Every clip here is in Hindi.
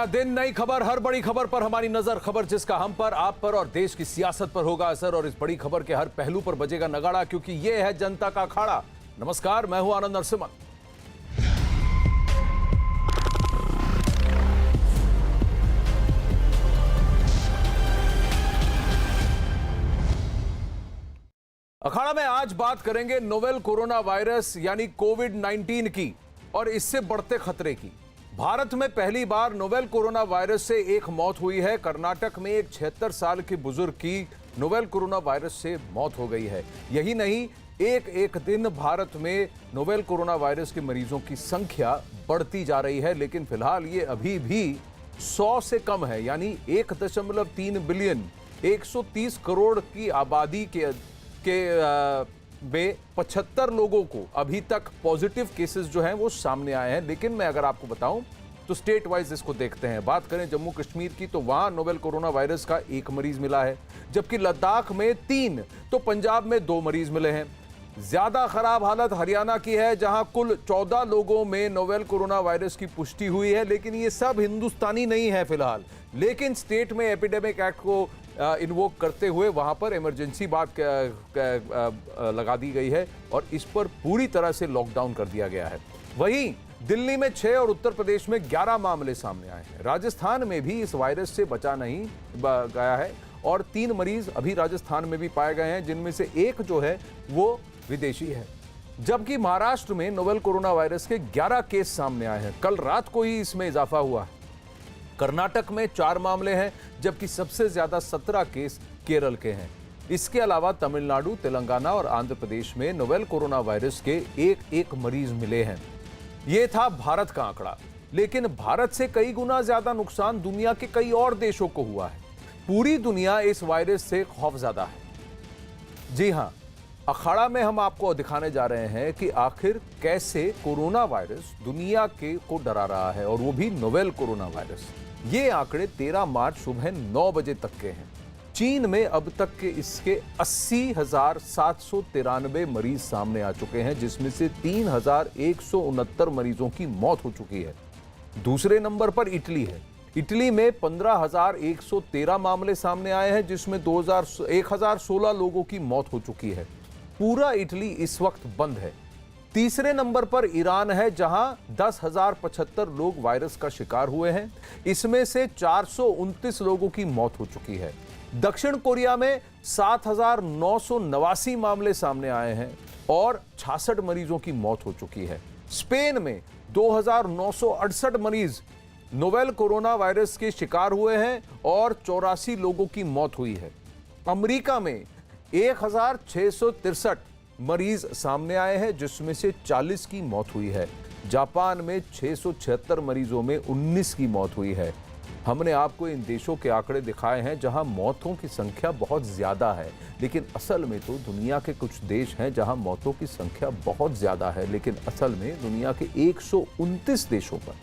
नया दिन, नई खबर, हर बड़ी खबर पर हमारी नजर। खबर जिसका हम पर, आप पर और देश की सियासत पर होगा असर, और इस बड़ी खबर के हर पहलू पर बजेगा नगाड़ा, क्योंकि यह है जनता का अखाड़ा। नमस्कार, मैं हूं आनंद नरसिम्हा। अखाड़ा में आज बात करेंगे नोवेल कोरोना वायरस यानी कोविड-19 की और इससे बढ़ते खतरे की। भारत में पहली बार नोवेल कोरोना वायरस से एक मौत हुई है। कर्नाटक में एक 76 साल के बुजुर्ग की नोवेल कोरोना वायरस से मौत हो गई है। यही नहीं, एक दिन भारत में नोवेल कोरोना वायरस के मरीजों की संख्या बढ़ती जा रही है, लेकिन फिलहाल ये अभी भी 100 से कम है, यानी 1.3 बिलियन 130 करोड़ की आबादी में 75 लोगों को अभी तक पॉजिटिव केसेस जो हैं वो सामने आए हैं। लेकिन मैं अगर आपको बताऊं तो स्टेट वाइज इसको देखते हैं। बात करें जम्मू कश्मीर की तो वहां नोवेल कोरोना वायरस का 1 मरीज मिला है, जबकि लद्दाख में 3, तो पंजाब में 2 मरीज मिले हैं। ज्यादा खराब हालत हरियाणा की है, जहां कुल 14 लोगों में नोवेल कोरोना वायरस की पुष्टि हुई है। लेकिन ये सब हिंदुस्तानी नहीं है फिलहाल, लेकिन स्टेट में एपिडेमिक एक्ट को इन्वोक करते हुए वहां पर इमरजेंसी बात लगा दी गई है और इस पर पूरी तरह से लॉकडाउन कर दिया गया है। वहीं दिल्ली में 6 और उत्तर प्रदेश में 11 मामले सामने आए हैं। राजस्थान में भी इस वायरस से बचा नहीं गया है और 3 मरीज अभी राजस्थान में भी पाए गए हैं, जिनमें से एक जो है वो विदेशी है। जबकि महाराष्ट्र में नोवेल कोरोना वायरस के 11 केस सामने आए हैं। कल रात को ही इसमें इजाफा हुआ है। कर्नाटक में 4 मामले हैं, जबकि सबसे ज्यादा 17 केस केरल के हैं। इसके अलावा तमिलनाडु, तेलंगाना और आंध्र प्रदेश में नोवेल कोरोना वायरस के एक मरीज मिले हैं। यह था भारत का आंकड़ा, लेकिन भारत से कई गुना ज्यादा नुकसान दुनिया के कई और देशों को हुआ है। पूरी दुनिया इस वायरस से खौफजदा है। जी हां, अखाड़ा में हम आपको दिखाने जा रहे हैं कि आखिर कैसे कोरोना वायरस दुनिया को डरा रहा है, और वो भी नोवेल कोरोना वायरस। ये आंकड़े 13 मार्च सुबह 9 बजे तक के हैं। चीन में अब तक के इसके 80,793 मरीज सामने आ चुके हैं, जिसमें से 3,169 मरीजों की मौत हो चुकी है। दूसरे नंबर पर इटली है। इटली में 15,113 मामले सामने आए हैं, जिसमें 1,016 लोगों की मौत हो चुकी है। पूरा इटली इस वक्त बंद है। तीसरे नंबर पर ईरान है, जहां 10,075 लोग वायरस का शिकार हुए हैं। इसमें से 429 लोगों की मौत हो चुकी है। दक्षिण कोरिया में 7,989 मामले सामने आए हैं और 66 मरीजों की मौत हो चुकी है। स्पेन में 2,968 मरीज नोवेल कोरोना वायरस के शिकार हुए हैं और 84 लोगों की मौत हुई है। अमेरिका में 1,663 मरीज सामने आए हैं, जिसमें से 40 की मौत हुई है। जापान में 676 मरीजों में 19 की मौत हुई है। हमने आपको इन देशों के आंकड़े दिखाए हैं जहां मौतों की संख्या बहुत ज्यादा है, लेकिन असल में तो दुनिया के कुछ देश हैं जहां मौतों की संख्या बहुत ज्यादा है, लेकिन असल में दुनिया के 129 देशों पर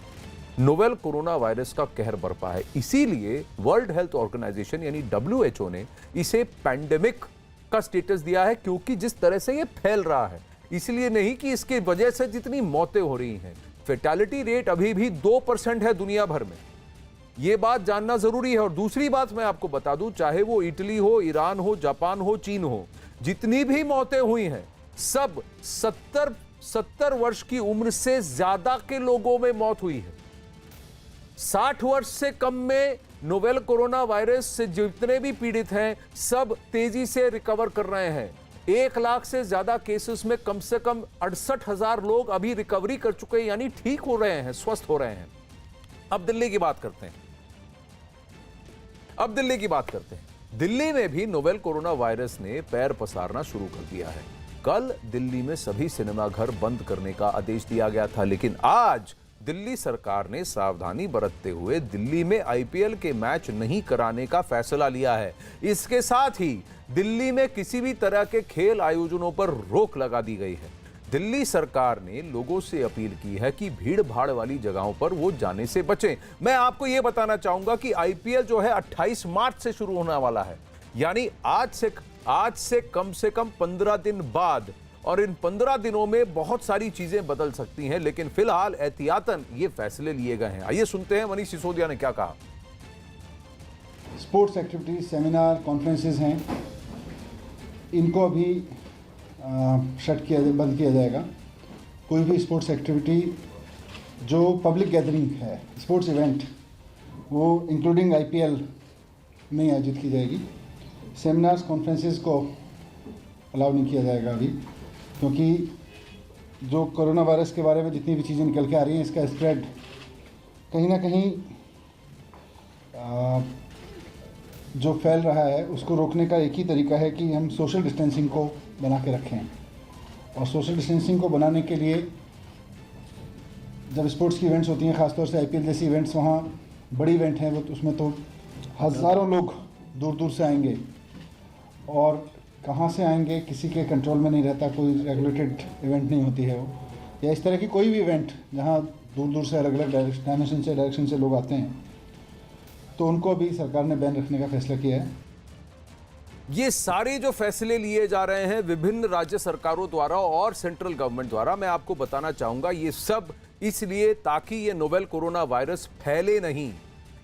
नोवेल कोरोना वायरस का कहर बरपा है। इसीलिए वर्ल्ड हेल्थ ऑर्गेनाइजेशन यानी WHO ने इसे पैंडेमिक का स्टेटस दिया है, क्योंकि जिस तरह से ये फैल रहा है, इसलिए नहीं कि इसकी वजह से जितनी मौतें हो रही हैं। फेटालिटी रेट अभी भी 2% है दुनिया भर में। यह बात जानना जरूरी है। और दूसरी बात मैं आपको बता दूं, चाहे वो इटली हो, ईरान हो, जापान हो, चीन हो, जितनी भी मौतें हुई हैं, सब 70 वर्ष की उम्र से ज्यादा के लोगों में मौत हुई है। 60 वर्ष से कम में नोवेल कोरोना वायरस से जितने भी पीड़ित हैं, सब तेजी से रिकवर कर रहे हैं। 1 लाख से ज्यादा केसेस में कम से कम 68,000 लोग अभी रिकवरी कर चुके हैं, यानी ठीक हो रहे हैं, स्वस्थ हो रहे हैं। अब दिल्ली की बात करते हैं। दिल्ली में भी नोवेल कोरोना वायरस ने पैर पसारना शुरू कर दिया है। कल दिल्ली में सभी सिनेमाघर बंद करने का आदेश दिया गया था, लेकिन आज दिल्ली सरकार ने सावधानी बरतते हुए दिल्ली में IPL के मैच नहीं कराने का फैसला लिया है। इसके साथ ही दिल्ली में किसी भी तरह के खेल आयोजनों पर रोक लगा दी गई है। दिल्ली सरकार ने लोगों से अपील की है कि भीड़ भाड़ वाली जगहों पर वो जाने से बचें। मैं आपको यह बताना चाहूंगा कि IPL जो है 28 मार्च से शुरू होने वाला है, यानी आज से कम से कम 15 दिन बाद, और इन 15 दिनों में बहुत सारी चीजें बदल सकती हैं, लेकिन फिलहाल एहतियातन ये फैसले लिए गए हैं। आइए सुनते हैं मनीष सिसोदिया ने क्या कहा। स्पोर्ट्स एक्टिविटीज, सेमिनार, कॉन्फ्रेंसेस हैं, इनको अभी बंद किया जाएगा। कोई भी स्पोर्ट्स एक्टिविटी जो पब्लिक गैदरिंग है, स्पोर्ट्स इवेंट, वो इंक्लूडिंग IPL में आयोजित की जाएगी। सेमिनार्स, कॉन्फ्रेंसेस को अलाउ नहीं किया जाएगा अभी, क्योंकि जो कोरोना वायरस के बारे में जितनी भी चीज़ें निकल के आ रही हैं, इसका स्प्रेड कहीं ना कहीं जो फैल रहा है उसको रोकने का एक ही तरीका है कि हम सोशल डिस्टेंसिंग को बना के रखें। और सोशल डिस्टेंसिंग को बनाने के लिए जब स्पोर्ट्स की इवेंट्स होती हैं, ख़ासतौर से IPL जैसी इवेंट्स, वहाँ बड़ी इवेंट हैं, वो उसमें तो हज़ारों लोग दूर दूर से आएंगे और कहाँ से आएंगे किसी के कंट्रोल में नहीं रहता, कोई रेगुलेटेड इवेंट नहीं होती है वो, या इस तरह की कोई भी इवेंट जहाँ दूर दूर से अलग अलग डायरेक्शन से लोग आते हैं, तो उनको भी सरकार ने बैन रखने का फैसला किया है। ये सारे जो फैसले लिए जा रहे हैं विभिन्न राज्य सरकारों द्वारा और सेंट्रल गवर्नमेंट द्वारा, मैं आपको बताना चाहूंगा, ये सब इसलिए ताकि ये नोवेल कोरोना वायरस फैले नहीं।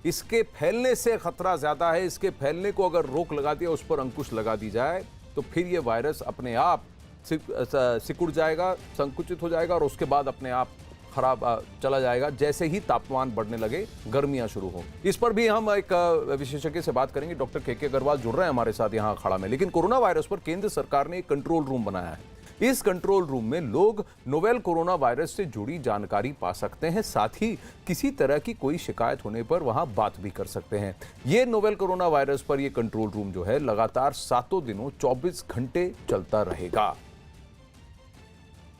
इसके फैलने से खतरा ज्यादा है। इसके फैलने को अगर रोक लगा दिया, उस पर अंकुश लगा दी जाए, तो फिर ये वायरस अपने आप सिकुड़ जाएगा, संकुचित हो जाएगा और उसके बाद अपने आप खराब चला जाएगा, जैसे ही तापमान बढ़ने लगे, गर्मियां शुरू हो। इस पर भी हम एक विशेषज्ञ से बात करेंगे। डॉक्टर KK अग्रवाल जुड़ रहे हैं हमारे साथ यहाँ अखाड़ा में। लेकिन कोरोना वायरस पर केंद्र सरकार ने एक कंट्रोल रूम बनाया है। इस कंट्रोल रूम में लोग नोवेल कोरोना वायरस से जुड़ी जानकारी पा सकते हैं, साथ ही किसी तरह की कोई शिकायत होने पर वहां बात भी कर सकते हैं। ये नोवेल कोरोना वायरस पर यह कंट्रोल रूम जो है लगातार 7 दिनों 24 घंटे चलता रहेगा।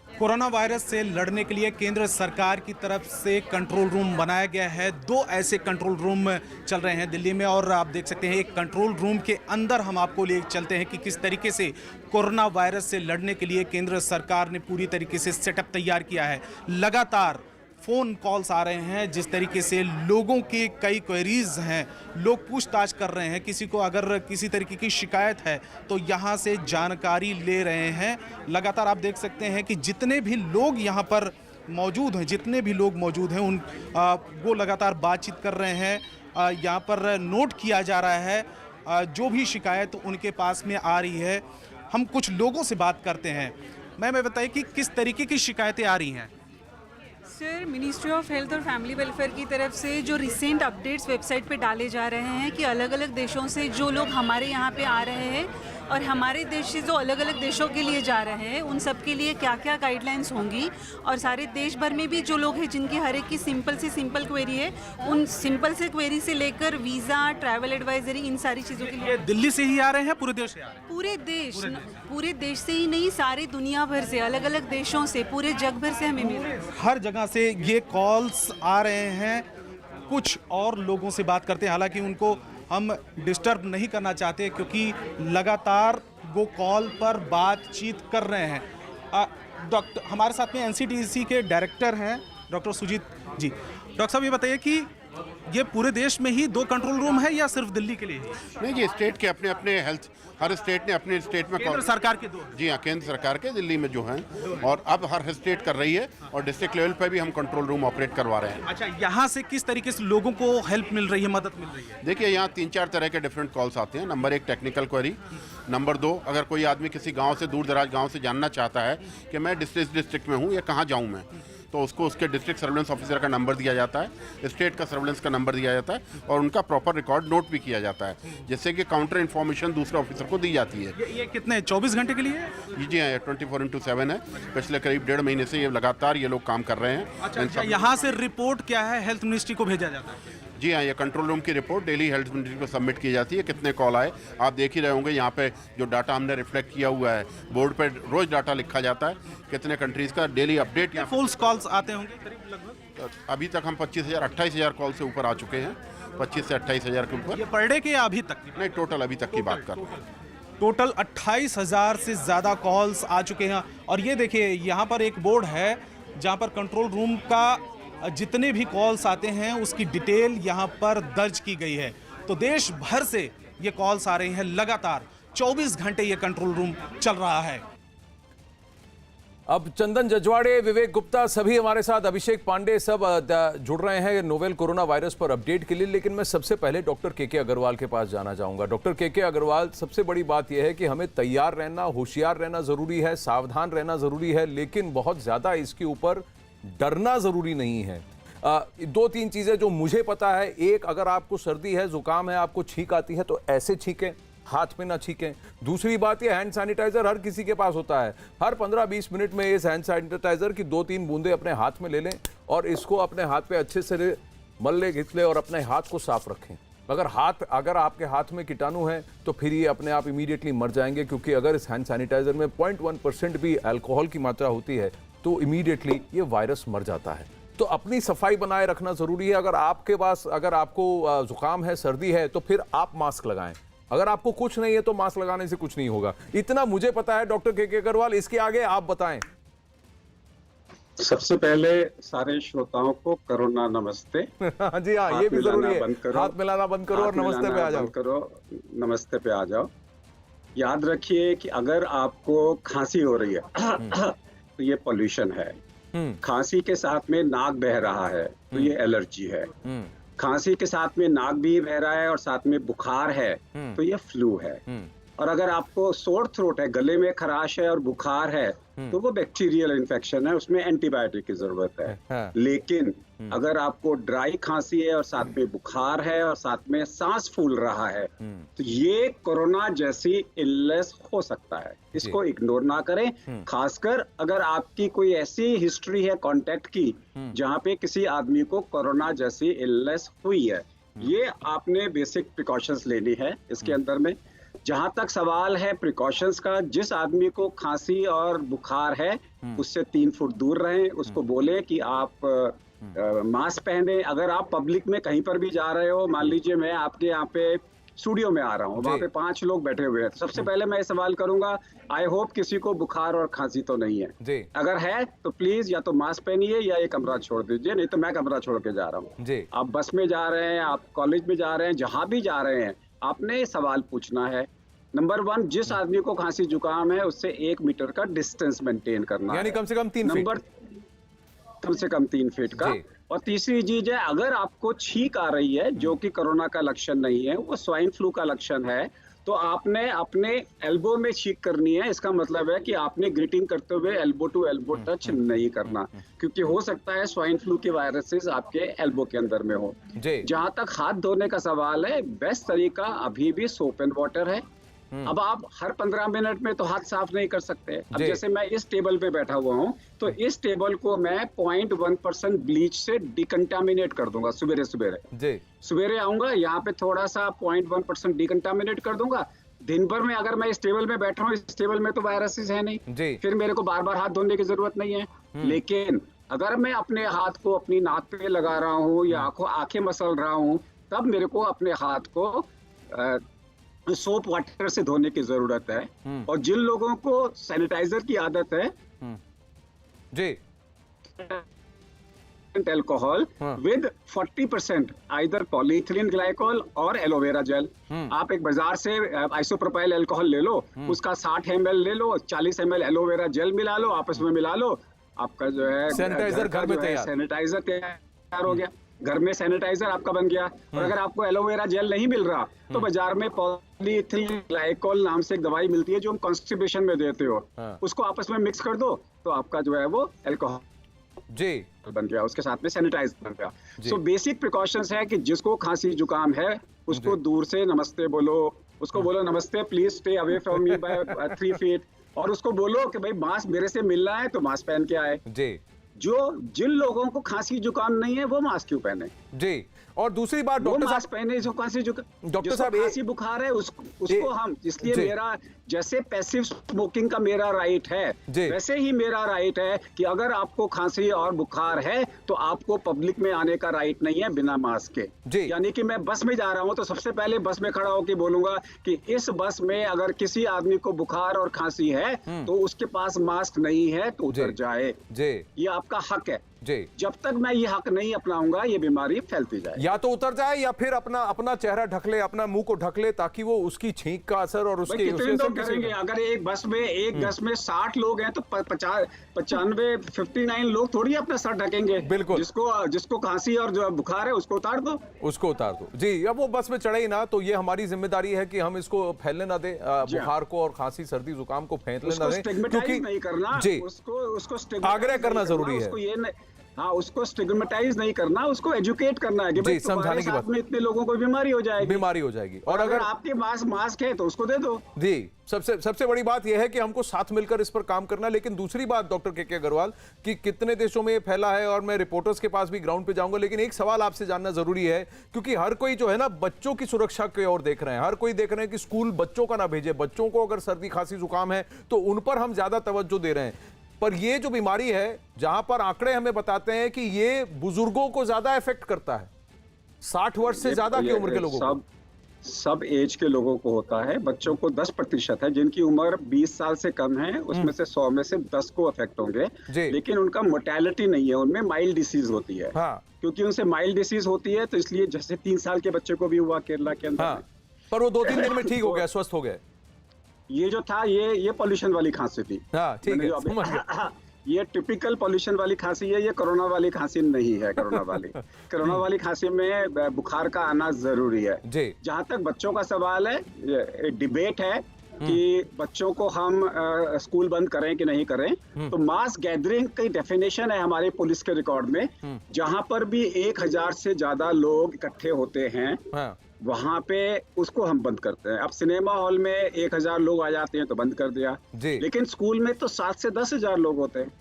कोरोना वायरस से लड़ने के लिए केंद्र सरकार की तरफ से कंट्रोल रूम बनाया गया है। 2 ऐसे कंट्रोल रूम चल रहे हैं दिल्ली में, और आप देख सकते हैं एक कंट्रोल रूम के अंदर हम आपको ले चलते हैं कि किस तरीके से कोरोना वायरस से लड़ने के लिए केंद्र सरकार ने पूरी तरीके से सेटअप तैयार किया है। लगातार फ़ोन कॉल्स आ रहे हैं, जिस तरीके से लोगों के कई क्वेरीज हैं, लोग पूछताछ कर रहे हैं। किसी को अगर किसी तरीके की शिकायत है तो यहाँ से जानकारी ले रहे हैं। लगातार आप देख सकते हैं कि जितने भी लोग यहाँ पर मौजूद हैं वो लगातार बातचीत कर रहे हैं। यहाँ पर नोट किया जा रहा है जो भी शिकायत उनके पास में आ रही है। हम कुछ लोगों से बात करते हैं। मैं बताइए कि किस तरीके की शिकायतें आ रही हैं। सर, मिनिस्ट्री ऑफ हेल्थ और फैमिली वेलफेयर की तरफ से जो रिसेंट अपडेट्स वेबसाइट पे डाले जा रहे हैं कि अलग अलग देशों से जो लोग हमारे यहाँ पे आ रहे हैं और हमारे देश से जो अलग अलग देशों के लिए जा रहे हैं, उन सब के लिए क्या क्या गाइडलाइंस होंगी, और सारे देश भर में भी जो लोग हैं जिनकी हर एक की सिंपल से सिंपल क्वेरी है, उन सिंपल से क्वेरी से लेकर वीज़ा, ट्रैवल एडवाइजरी, इन सारी चीज़ों के लिए। दिल्ली से ही आ रहे हैं, पूरे देश से आ रहे हैं? पूरे देश से ही नहीं, सारी दुनिया भर से, अलग अलग देशों से, पूरे जग भर से हमें मिले। हर जगह से ये कॉल्स आ रहे हैं। कुछ और लोगों से बात करते हैं, हालांकि उनको हम डिस्टर्ब नहीं करना चाहते क्योंकि लगातार वो कॉल पर बातचीत कर रहे हैं। डॉक्टर हमारे साथ में NCTC के डायरेक्टर हैं डॉक्टर सुजीत जी। डॉक्टर साहब, ये बताइए कि ये पूरे देश में ही 2 कंट्रोल रूम है या सिर्फ दिल्ली के लिए? नहीं, ये स्टेट के अपने अपने हेल्थ, हर स्टेट ने अपने स्टेट में केंद्र सरकार के 2? जी हाँ, केंद्र सरकार के दिल्ली में जो हैं, और अब हर स्टेट कर रही है, और डिस्ट्रिक्ट लेवल पे भी हम कंट्रोल रूम ऑपरेट करवा रहे हैं। अच्छा, यहाँ से किस तरीके से लोगों को हेल्प मिल रही है, मदद मिल रही है? देखिए, यहाँ 3-4 तरह के डिफरेंट कॉल्स आते हैं। नंबर 1 टेक्निकल क्वेरी, नंबर 2 अगर कोई आदमी किसी गाँव से, दूर दराज गाँव से जानना चाहता है कि मैं डिस्ट्रिक्ट में हूँ या कहाँ जाऊँ मैं, तो उसको उसके डिस्ट्रिक्ट सर्वेलेंस ऑफिसर का नंबर दिया जाता है, स्टेट का सर्वेलेंस का नंबर दिया जाता है, और उनका प्रॉपर रिकॉर्ड नोट भी किया जाता है, जिससे कि काउंटर इन्फॉर्मेशन दूसरे ऑफिसर को दी जाती है। ये कितने 24 घंटे के लिए? जी हाँ, 24/7 है। पिछले करीब 1.5 महीने से ये लगातार ये लोग काम कर रहे हैं। अच्छा, यहाँ से रिपोर्ट क्या है, हेल्थ मिनिस्ट्री को भेजा जाता है? जी हाँ, ये कंट्रोल रूम की रिपोर्ट डेली हेल्थ मिनिस्ट्री को सबमिट की जाती है। कितने कॉल आए आप देख ही रहे होंगे। यहाँ पे जो डाटा हमने रिफ्लेक्ट किया हुआ है, बोर्ड पे रोज डाटा लिखा जाता है, कितने कंट्रीज का डेली अपडेट। फॉल्स कॉल्स आते होंगे करीब लगभग? अभी तक हम 28,000 कॉल से ऊपर आ चुके हैं, 25 से 28,000 के ऊपर। ये पर डे के या अभी तक? नहीं, टोटल अभी तक की बात कर रहे हैं। टोटल 28,000 से ज़्यादा कॉल्स आ चुके हैं। और ये देखिए, यहाँ पर एक बोर्ड है जहाँ पर कंट्रोल रूम का जितने भी कॉल्स आते हैं उसकी डिटेल यहाँ पर दर्ज की गई है। तो देश भर से ये कॉल्स आ रही हैं। लगातार 24 घंटे ये कंट्रोल रूम चल रहा है। अब चंदन जजवाड़े, विवेक गुप्ता सभी हमारे साथ, अभिषेक पांडे सब जुड़ रहे हैं नोवेल कोरोना वायरस पर अपडेट के लिए। लेकिन मैं सबसे पहले डॉक्टर के अग्रवाल के पास जाना चाहूंगा। डॉक्टर के अग्रवाल, सबसे बड़ी बात यह है कि हमें तैयार रहना, होशियार रहना जरूरी है, सावधान रहना जरूरी है, लेकिन बहुत ज्यादा इसके ऊपर डरना जरूरी नहीं है। दो तीन चीजें जो मुझे पता है, एक, अगर आपको सर्दी है, जुकाम है, आपको छींक आती है तो ऐसे छींकें, हाथ में ना छींकें। दूसरी बात, ये हैंड सैनिटाइजर हर किसी के पास होता है। हर 15-20 मिनट में इस हैंड सैनिटाइजर की 2-3 बूंदे अपने हाथ में ले लें और इसको अपने हाथ पे अच्छे से मल ले, घिस ले और अपने हाथ को साफ रखें। अगर आपके हाथ में कीटाणु है तो फिर ये अपने आप इमीडिएटली मर जाएंगे, क्योंकि अगर इस हैंड सैनिटाइजर में 0.1% भी अल्कोहल की मात्रा होती है तो इमीडिएटली ये वायरस मर जाता है। तो अपनी सफाई बनाए रखना जरूरी है। अगर आपको जुकाम है, सर्दी है, तो फिर आप मास्क लगाएं। अगर आपको कुछ नहीं है तो मास्क लगाने से कुछ नहीं होगा। इतना मुझे पता है। डॉक्टर के अग्रवाल, इसके आगे आप बताएं। सबसे पहले सारे श्रोताओं को कोरोना नमस्ते। जी हाँ, ये भी जरूरी है। हाथ मिलाना बंद करो और नमस्ते पे आ जाओ। नमस्ते पे आ जाओ। याद रखिए कि अगर आपको खांसी हो रही है तो ये पोल्यूशन है। खांसी के साथ में नाक बह रहा है तो ये एलर्जी है। खांसी के साथ में नाक भी बह रहा है और साथ में बुखार है तो ये फ्लू है। और अगर आपको सोर थ्रोट है, गले में खराश है और बुखार है तो वो बैक्टीरियल इन्फेक्शन है, उसमें एंटीबायोटिक की जरूरत है। लेकिन अगर आपको ड्राई खांसी है और साथ में बुखार है और साथ में सांस फूल रहा है तो ये कोरोना जैसी इलनेस हो सकता है। इसको इग्नोर ना करें। खासकर अगर आपकी कोई ऐसी हिस्ट्री है कांटेक्ट की जहां पे किसी आदमी को कोरोना जैसी इलनेस हुई है, ये आपने बेसिक प्रिकॉशंस लेनी है इसके अंदर में। जहां तक सवाल है प्रिकॉशंस का, जिस आदमी को खांसी और बुखार है उससे 3 फुट दूर रहें। उसको बोले कि आप मास्क पहने। अगर आप पब्लिक में कहीं पर भी जा रहे हो, मान लीजिए मैं आपके यहाँ पे स्टूडियो में आ रहा हूँ, वहाँ पे 5 लोग बैठे हुए हैं, सबसे पहले मैं ये सवाल करूंगा, आई होप किसी को बुखार और खांसी तो नहीं है। अगर है तो प्लीज या तो मास्क पहनिए या ये कमरा छोड़ दीजिए, नहीं तो मैं कमरा छोड़ के जा रहा हूँ। आप बस में जा रहे हैं, आप कॉलेज में जा रहे हैं, जहां भी जा रहे हैं, आपने सवाल पूछना है। नंबर 1, जिस आदमी को खांसी जुकाम है उससे 1 मीटर का डिस्टेंस मेंटेन करना, यानी कम से कम 3 फीट। कम से कम 3 फीट का। और तीसरी चीज है, अगर आपको छींक आ रही है जो कि कोरोना का लक्षण नहीं है, वो स्वाइन फ्लू का लक्षण है, तो आपने अपने एल्बो में छींक करनी है। इसका मतलब है कि आपने ग्रीटिंग करते हुए एल्बो टू एल्बो टच नहीं करना, क्योंकि हो सकता है स्वाइन फ्लू के वायरसेस आपके एल्बो के अंदर में हो। जहां तक हाथ धोने का सवाल है, बेस्ट तरीका अभी भी सोप एंड वाटर है। अब आप हर 15 मिनट में तो हाथ साफ नहीं कर सकते। अब जैसे मैं इस टेबल पे बैठा हुआ हूँ तो इस टेबल को मैं 0.1% ब्लीच से डिकंटामिनेट कर दूंगा। सवेरे आऊंगा, यहाँ पे थोड़ा सा 0.1% डिकंटामिनेट कर दूंगा। दिन भर में अगर मैं इस टेबल में बैठा हूँ, इस टेबल में तो वायरसेस है नहीं, फिर मेरे को बार बार हाथ धोने की जरूरत नहीं है। लेकिन अगर मैं अपने हाथ को अपनी नाक पे लगा रहा हूँ या आंखें मसल रहा हूँ, तब मेरे को अपने हाथ को सोप वाटर से धोने की जरूरत है। और जिन लोगों को सैनिटाइजर की आदत है, alcohol with 40% either polyethylene glycol और एलोवेरा जेल। आप एक बाजार से आइसोप्रोपाइल अल्कोहल ले लो, उसका 60 ml ले लो, 40 ml एलोवेरा जेल मिला लो, आपस में मिला लो, आपका जो है सैनिटाइजर घर में सैनिटाइजर तैयार हो गया। घर में सैनिटाइजर आपका बन गया। और अगर आपको एलोवेरा जेल नहीं मिल रहा तो बाजार में पॉलीइथिलीन ग्लाइकोल नाम से एक दवाई मिलती है जो हम कॉन्स्टिपेशन में देते हो, उसको आपस में मिक्स कर दो तो आपका जो है वो अल्कोहल बन गया, उसके साथ में सैनिटाइजर बन गया। सो बेसिक प्रिकॉशंस है कि जिसको खांसी जुकाम है उसको दूर से नमस्ते बोलो, उसको बोलो नमस्ते, please stay away from me by 3 feet, और उसको बोलो कि भाई मास्क मेरे से मिल रहा है तो मास्क पहन के आए। जिन लोगों को खांसी जुकाम नहीं है वो मास्क क्यों पहने? और दूसरी बात डॉक्टर साहब पहने जो खांसी खांसी बुखार है उसको हम, इसलिए मेरा जैसे पैसिव स्मोकिंग का मेरा राइट है, वैसे ही मेरा राइट है कि अगर आपको खांसी और बुखार है तो आपको पब्लिक में आने का राइट नहीं है बिना मास्क के। यानी कि मैं बस में जा रहा हूं तो सबसे पहले बस में खड़ा होकर बोलूंगा कि इस बस में अगर किसी आदमी को बुखार और खांसी है तो उसके पास मास्क नहीं है तो उतर जाए, ये आपका हक है। जी। जब तक मैं ये हक नहीं अपनाऊंगा ये बीमारी फैलती जाए। या तो उतर जाए या फिर अपना चेहरा ढक ले, अपना मुंह को ढक ले, ताकि वो उसकी छींक का असर और उसके कितने लोग डरेंगे? अगर एक बस में 60 लोग हैं तो 59 लोग थोड़ी अपना सर ढकेंगे। बिल्कुल। जिसको खांसी और जो बुखार है उसको उतार दो। जी। अब वो बस में चढ़े ही ना, तो ये हमारी जिम्मेदारी है कि हम इसको फैलने ना दे, बुखार को और खांसी सर्दी जुकाम को फैलने ना दे, क्योंकि नहीं करना जी उसको आग्रह करना जरूरी है। उसको स्टिग्मेटाइज नहीं करना, उसको एजुकेट करना है कि भाई तुम्हारे साथ में इतने लोगों को बीमारी हो जाएगी। और अगर आपके पास मास्क है तो उसको दे दो। जी, सबसे बड़ी बात यह है कि हमको साथ मिलकर इस पर काम करना। लेकिन दूसरी बात डॉक्टर के अग्रवाल, कि कितने देशों में ये फैला है, और मैं रिपोर्टर्स के पास भी ग्राउंड पे जाऊंगा, लेकिन एक सवाल आपसे जानना जरूरी है, क्योंकि हर कोई जो है ना बच्चों की सुरक्षा की ओर देख रहे हैं। हर कोई देख रहे हैं कि स्कूल बच्चों का ना भेजे, बच्चों को अगर सर्दी खांसी जुकाम है तो उन पर हम ज्यादा तवज्जो दे रहे हैं। पर ये जो बीमारी है, जहां पर आंकड़े हमें बताते हैं कि ये बुजुर्गों को ज्यादा इफेक्ट करता है, 60 वर्ष से ज्यादा की उम्र के लोगों को। सब एज के लोगों को होता है। बच्चों को 10% है, जिनकी उम्र 20 साल से कम है, उसमें से 100 में से 10 को अफेक्ट होंगे। लेकिन उनका मोर्टेलिटी नहीं है, उनमें माइल्ड डिसीज होती है। क्योंकि उनसे माइल्ड डिसीज होती है, तो इसलिए जैसे 3 साल के बच्चे को भी हुआ केरला के अंदर। पर वो 2-3 दिन में ठीक हो गया, स्वस्थ हो गए। ये जो था ये पॉल्यूशन वाली खांसी थी। ठीक है, समझ गया। ये टिपिकल पॉल्यूशन वाली खांसी है, ये कोरोना वाली खांसी नहीं है। कोरोना वाली खांसी में बुखार का आना जरूरी है। जहां तक बच्चों का सवाल है, डिबेट है कि बच्चों को हम स्कूल बंद करें कि नहीं करें। तो मास गैदरिंग की डेफिनेशन है हमारे पुलिस के रिकॉर्ड में, जहां पर भी 1000 से ज्यादा लोग इकट्ठे होते हैं, वहां पे उसको हम बंद करते हैं। अब सिनेमा हॉल में 1000 लोग आ जाते हैं तो बंद कर दिया, लेकिन स्कूल में तो 7 से 10 हजार लोग होते हैं।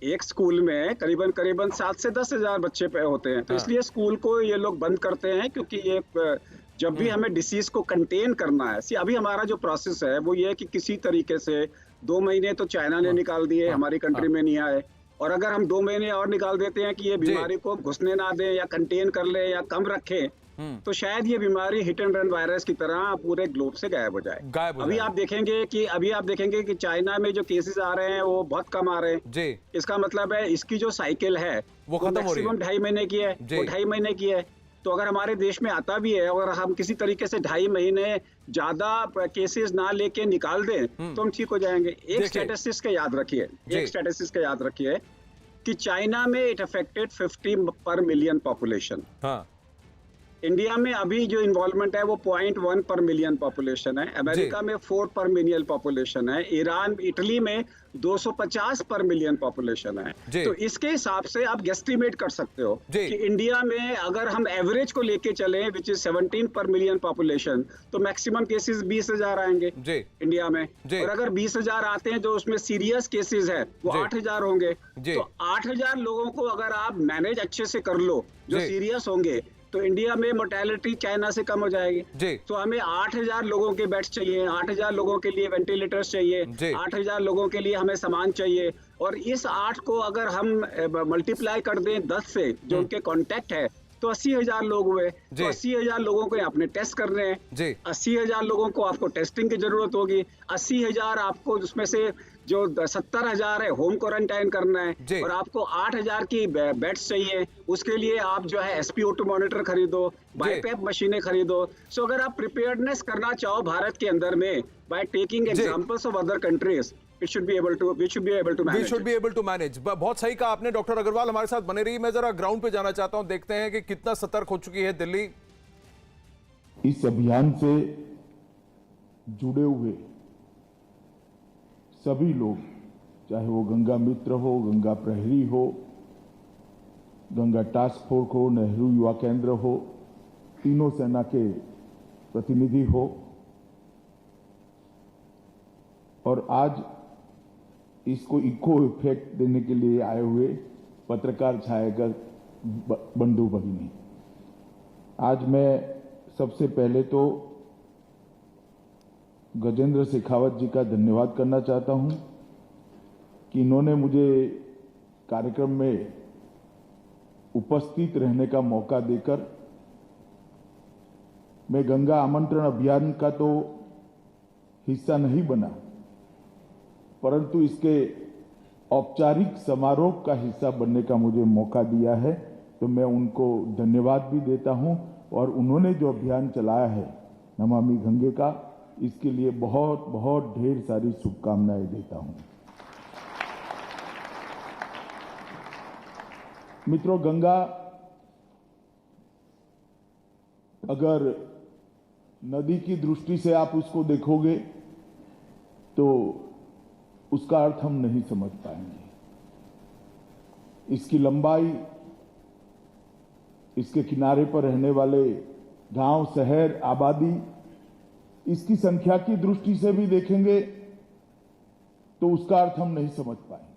एक स्कूल में करीबन 7 से 10 हजार बच्चे पे होते हैं। तो इसलिए स्कूल को ये लोग बंद करते हैं, क्योंकि ये जब भी हमें डिसीज को कंटेन करना है। अभी हमारा जो प्रोसेस है वो ये है कि किसी तरीके से 2 महीने तो चाइना ने निकाल दिए, हमारी कंट्री में नहीं आए, और अगर हम 2 महीने और निकाल देते हैं कि ये बीमारी को घुसने ना दें या कंटेन कर ले या कम रखें, तो शायद ये बीमारी हिट एंड रन वायरस की तरह पूरे ग्लोब से गायब हो जाए। अभी आप देखेंगे कि चाइना में जो केसेस आ रहे हैं वो बहुत कम आ रहे हैं। इसका मतलब है इसकी जो साइकिल है वो मैक्सिमम 2.5 महीने की है, वो 2.5 महीने की है। तो अगर हमारे देश में आता भी है, अगर हम किसी तरीके से 2.5 महीने ज्यादा केसेस ना लेके निकाल दें तो हम ठीक हो जाएंगे। एक स्टैटिस्टिक्स का याद रखिए कि चाइना में इट अफेक्टेड 50 पर मिलियन पॉपुलेशन। इंडिया में अभी जो इन्वॉल्वमेंट है वो 0.1 पर मिलियन पॉपुलेशन है। अमेरिका में 4 पर मिलियन पॉपुलेशन है। ईरान, इटली में 250 पर मिलियन पॉपुलेशन है। तो इसके हिसाब से आप गेस्टिमेट कर सकते हो कि इंडिया में अगर हम एवरेज को लेके चले, विच इज 17 पर मिलियन पॉपुलेशन, तो मैक्सिमम केसेस 20,000 आएंगे इंडिया में। और अगर 20,000 आते हैं जो उसमें सीरियस केसेस है वो 8,000 होंगे। तो 8,000 लोगों को अगर आप मैनेज अच्छे से कर लो जो सीरियस होंगे, तो इंडिया में मोर्टेलिटी चाइना से कम हो जाएगी। तो हमें 8,000 लोगों के बेड्स चाहिए, 8,000 लोगों के लिए वेंटिलेटर्स चाहिए, 8,000 लोगों के लिए हमें सामान चाहिए। और इस 8 को अगर हम मल्टीप्लाई कर दें 10 से जो उनके कॉन्टेक्ट है, तो 80,000 लोग हुए। तो 80,000 लोगों को आपने टेस्ट करने हैं। 80,000 लोगों को आपको टेस्टिंग की जरूरत होगी। 80,000 आपको उसमें से जो 70,000 है होम क्वारंटाइन करना है, और आपको 8,000 की बेड्स चाहिए। उसके लिए आप जो है SpO2 मॉनिटर खरीदो, बाईपैप मशीनें खरीदो। सो अगर आप प्रिपेयर्डनेस करना चाहो भारत के अंदर में, by taking examples of other countries, we should be able to manage. बहुत सही कहा आपने डॉक्टर अग्रवाल, हमारे साथ बने रही। मैं जरा ग्राउंड पे जाना चाहता हूं, देखते हैं कि कितना सतर्क हो चुकी है दिल्ली। इस अभियान से जुड़े हुए सभी लोग, चाहे वो गंगा मित्र हो, गंगा प्रहरी हो, गंगा टास्क फोर्स हो, नेहरू युवा केंद्र हो, तीनों सेना के प्रतिनिधि हो, और आज इसको इको इफेक्ट देने के लिए आए हुए पत्रकार छायागर बंधु भगिनी, आज मैं सबसे पहले तो गजेंद्र शेखावत जी का धन्यवाद करना चाहता हूं कि इन्होंने मुझे कार्यक्रम में उपस्थित रहने का मौका देकर, मैं गंगा आमंत्रण अभियान का तो हिस्सा नहीं बना, परंतु इसके औपचारिक समारोह का हिस्सा बनने का मुझे मौका दिया है, तो मैं उनको धन्यवाद भी देता हूं। और उन्होंने जो अभियान चलाया है नमामि गंगे का, इसके लिए बहुत बहुत ढेर सारी शुभकामनाएं देता हूं। मित्रों, गंगा अगर नदी की दृष्टि से आप उसको देखोगे तो उसका अर्थ हम नहीं समझ पाएंगे। इसकी लंबाई, इसके किनारे पर रहने वाले गांव, शहर, आबादी, इसकी संख्या की दृष्टि से भी देखेंगे तो उसका अर्थ हम नहीं समझ पाएंगे।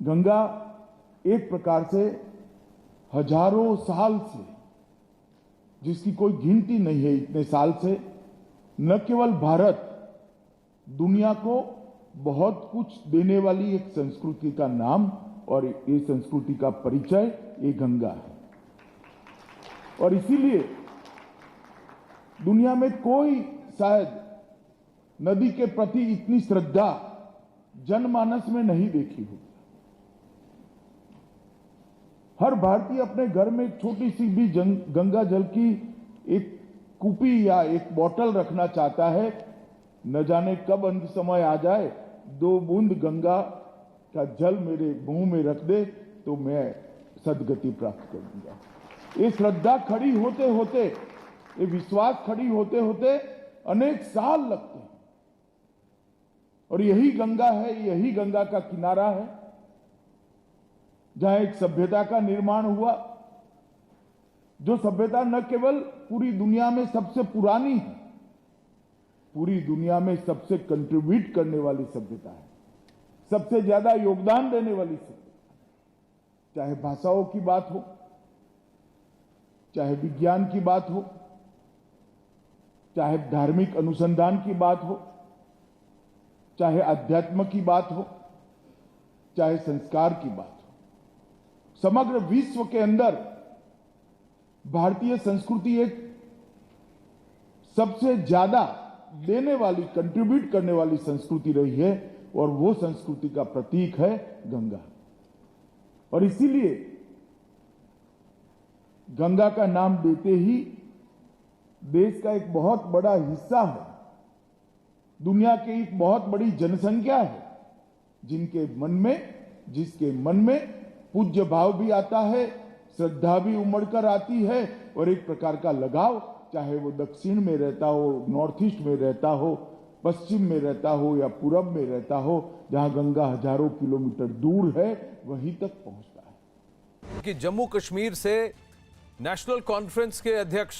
गंगा एक प्रकार से हजारों साल से, जिसकी कोई गिनती नहीं है, इतने साल से न केवल भारत, दुनिया को बहुत कुछ देने वाली एक संस्कृति का नाम और ये संस्कृति का परिचय ये गंगा है। और इसीलिए दुनिया में कोई शायद नदी के प्रति इतनी श्रद्धा जनमानस में नहीं देखी होगी। हर भारतीय अपने घर में एक छोटी सी भी गंगा जल की एक कूपी या एक बोतल रखना चाहता है। न जाने कब अंत समय आ जाए, 2 बूंद गंगा का जल मेरे मुंह में रख दे तो मैं सदगति प्राप्त कर दूंगा। ये श्रद्धा खड़ी होते होते, ये विश्वास खड़ी होते होते अनेक साल लगते हैं। और यही गंगा है, यही गंगा का किनारा है जहां एक सभ्यता का निर्माण हुआ, जो सभ्यता न केवल पूरी दुनिया में सबसे पुरानी है, पूरी दुनिया में सबसे कंट्रीब्यूट करने वाली सभ्यता है, सबसे ज्यादा योगदान देने वाली सभ्यता। चाहे भाषाओं की बात हो, चाहे विज्ञान की बात हो, चाहे धार्मिक अनुसंधान की बात हो, चाहे अध्यात्म की बात हो, चाहे संस्कार की बात हो, समग्र विश्व के अंदर भारतीय संस्कृति एक सबसे ज्यादा देने वाली, कंट्रीब्यूट करने वाली संस्कृति रही है। और वो संस्कृति का प्रतीक है गंगा। और इसीलिए गंगा का नाम देते ही देश का एक बहुत बड़ा हिस्सा है, दुनिया की एक बहुत बड़ी जनसंख्या है, जिसके मन में पूज्य भाव भी आता है, श्रद्धा भी उमड़ कर आती है और एक प्रकार का लगाव, चाहे वो दक्षिण में रहता हो, नॉर्थ ईस्ट में रहता हो, पश्चिम में रहता हो या पूरब में रहता हो, जहां गंगा हजारों किलोमीटर दूर है वहीं तक पहुंचता है। कि जम्मू कश्मीर से नेशनल कॉन्फ्रेंस के अध्यक्ष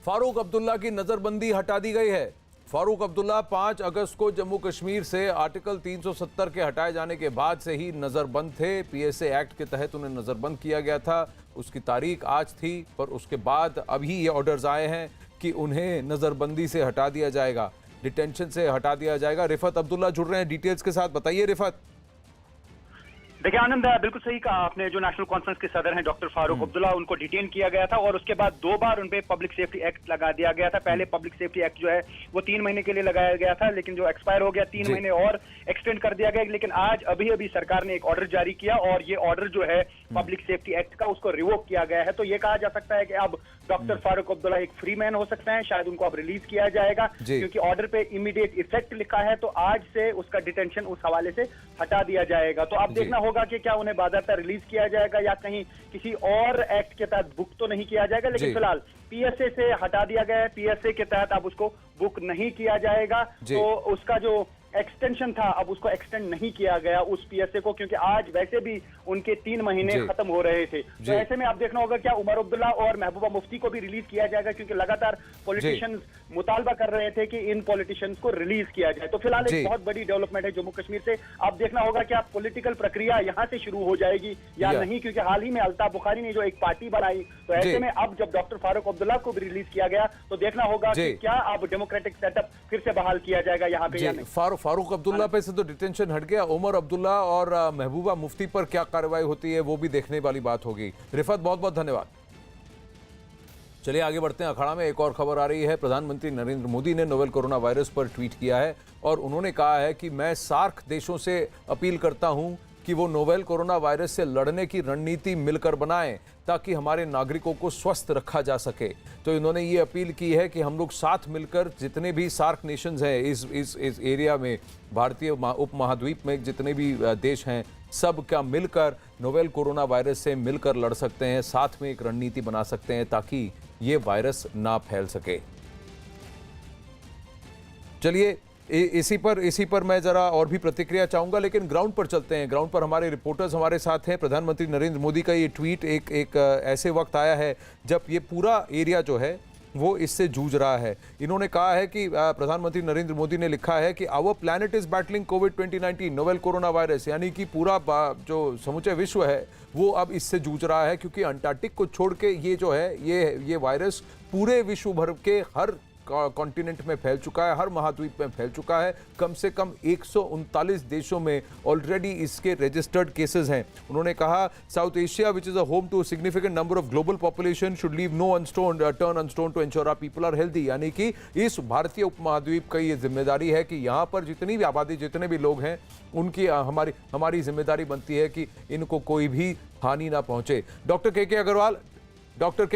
फारूक अब्दुल्ला की नजरबंदी हटा दी गई है। फारूक अब्दुल्ला 5 अगस्त को जम्मू कश्मीर से आर्टिकल 370 के हटाए जाने के बाद से ही नजरबंद थे। पीएसए एक्ट के तहत उन्हें नजरबंद किया गया था, उसकी तारीख आज थी, पर उसके बाद अभी ये ऑर्डर्स आए हैं कि उन्हें नजरबंदी से हटा दिया जाएगा, डिटेंशन से हटा दिया जाएगा। रिफत अब्दुल्ला जुड़ रहे हैं डिटेल्स के साथ, बताइए रिफत। देखिए आनंद, बिल्कुल सही कहा आपने। जो नेशनल कॉन्फ्रेंस के सदर हैं डॉक्टर फारूक अब्दुल्ला, उनको डिटेन किया गया था और उसके बाद 2 बार उन पे पब्लिक सेफ्टी एक्ट लगा दिया गया था। पहले पब्लिक सेफ्टी एक्ट जो है वो 3 महीने के लिए लगाया गया था, लेकिन जो एक्सपायर हो गया 3 महीने और एक्सटेंड कर दिया गया। लेकिन आज अभी सरकार ने एक ऑर्डर जारी किया और ये ऑर्डर जो है पब्लिक सेफ्टी एक्ट का, उसको रिवोक किया गया है। तो ये कहा जा सकता है कि अब डॉक्टर फारूक अब्दुल्ला एक फ्री मैन हो सकते हैं, शायद उनको अब रिलीज किया जाएगा, क्योंकि ऑर्डर पे इमीडिएट इफेक्ट लिखा है। तो आज से उसका डिटेंशन उस हवाले से हटा दिया जाएगा। तो अब देखना होगा कि क्या उन्हें बाकायदा रिलीज किया जाएगा या कहीं किसी और एक्ट के तहत बुक तो नहीं किया जाएगा। लेकिन फिलहाल पीएसए से हटा दिया गया है, पीएसए के तहत अब उसको बुक नहीं किया जाएगा। तो उसका जो एक्सटेंशन था अब उसको एक्सटेंड नहीं किया गया उस पीएसए को, क्योंकि आज वैसे भी उनके 3 महीने खत्म हो रहे थे। तो ऐसे में आप देखना होगा क्या उमर अब्दुल्ला और महबूबा मुफ्ती को भी रिलीज किया जाएगा, क्योंकि लगातार पॉलिटिशियंस मुतालबा कर रहे थे कि इन पॉलिटिशियंस को रिलीज किया जाए। तो फिलहाल एक बहुत बड़ी डेवलपमेंट है जम्मू कश्मीर से। अब देखना होगा क्या पॉलिटिकल प्रक्रिया यहाँ से शुरू हो जाएगी या नहीं, क्योंकि हाल ही में अल्ताफ बुखारी ने जो एक पार्टी बनाई, तो ऐसे में अब जब डॉक्टर फारूक अब्दुल्ला को भी रिलीज किया गया तो देखना होगा कि क्या अब डेमोक्रेटिक सेटअप फिर से बहाल किया जाएगा यहाँ पे या नहीं। फारूक अब्दुल्ला पे से तो डिटेंशन हट गया, उमर अब्दुल्ला और महबूबा मुफ्ती पर क्या कार्रवाई होती है वो भी देखने वाली बात होगी। रिफत बहुत बहुत धन्यवाद। चलिए आगे बढ़ते हैं अखाड़ा में। एक और खबर आ रही है। प्रधानमंत्री नरेंद्र मोदी ने नोवेल कोरोना वायरस पर ट्वीट किया है और उन्होंने कहा है कि मैं सार्क देशों से अपील करता हूं कि वो नोवेल कोरोना वायरस से लड़ने की रणनीति मिलकर बनाएं ताकि हमारे नागरिकों को स्वस्थ रखा जा सके। तो इन्होंने ये अपील की है कि हम लोग साथ मिलकर जितने भी सार्क नेशंस हैं इस एरिया में, भारतीय उपमहाद्वीप में जितने भी देश हैं, सब का मिलकर नोवेल कोरोना वायरस से मिलकर लड़ सकते हैं, साथ में एक रणनीति बना सकते हैं ताकि ये वायरस ना फैल सके। चलिए इसी पर मैं जरा और भी प्रतिक्रिया चाहूंगा, लेकिन ग्राउंड पर चलते हैं। ग्राउंड पर हमारे रिपोर्टर्स हमारे साथ हैं। प्रधानमंत्री नरेंद्र मोदी का ये ट्वीट एक ऐसे वक्त आया है जब ये पूरा एरिया जो है वो इससे जूझ रहा है। इन्होंने कहा है कि प्रधानमंत्री नरेंद्र मोदी ने लिखा है कि आवर प्लैनेट इज बैटलिंग कोविड-19 नोवेल कोरोना वायरस, यानी कि पूरा जो समूचे विश्व है वो अब इससे जूझ रहा है, क्योंकि अंटार्कटिक को छोड़ के ये जो है ये वायरस पूरे विश्व भर के हर कॉन्टिनेंट में फैल चुका है, हर महाद्वीप में फैल चुका है। कम से कम 139 देशों में ऑलरेडी इसके रजिस्टर्ड केसेस हैं। उन्होंने कहा South Asia which is a home to significant number of global population should leave no turn unstone to ensure our people are healthy, यानी कि इस भारतीय उपमहाद्वीप का ये जिम्मेदारी है कि यहाँ पर जितनी भी आबादी, जितने भी लोग हैं, उनकी हमारी जिम्मेदारी बनती है कि इनको कोई भी हानि ना पहुंचे। डॉक्टर